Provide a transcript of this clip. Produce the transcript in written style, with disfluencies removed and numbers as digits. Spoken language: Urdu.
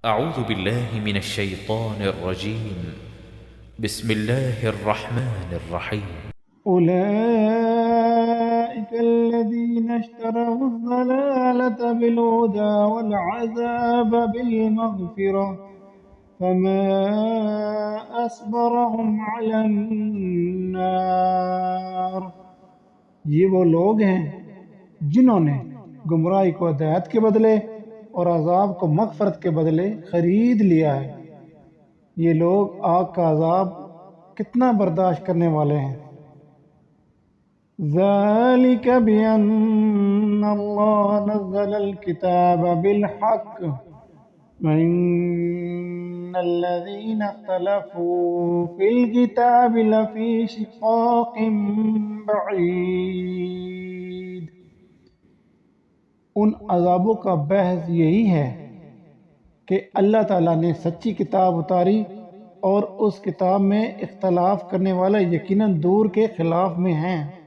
أعوذ بالله من الشيطان الرجيم. بسم الله الرحمن الرحيم. أولئك الذين اشتروا الضلالة بالهدى والعذاب بالمغفرة فما أصبرهم على النار۔ یہ وہ لوگ ہیں جنہوں نے گمراہی کو ہدایت کے بدلے اور عذاب کو مغفرت کے بدلے خرید لیا ہے۔ یہ لوگ آگ کا عذاب کتنا برداشت کرنے والے ہیں۔ ذَلِكَ بِأَنَّ اللَّهَ نَزَّلَ الْكِتَابَ بِالْحَقِّ وَإِنَّ الَّذِينَ اخْتَلَفُوا فِي الْكِتَابِ لَفِي شِقَاقٍ بَعِيدٍ۔ ان عذابوں کا بحث یہی ہے کہ اللہ تعالیٰ نے سچی کتاب اتاری اور اس کتاب میں اختلاف کرنے والے یقیناً دور کے خلاف میں ہیں۔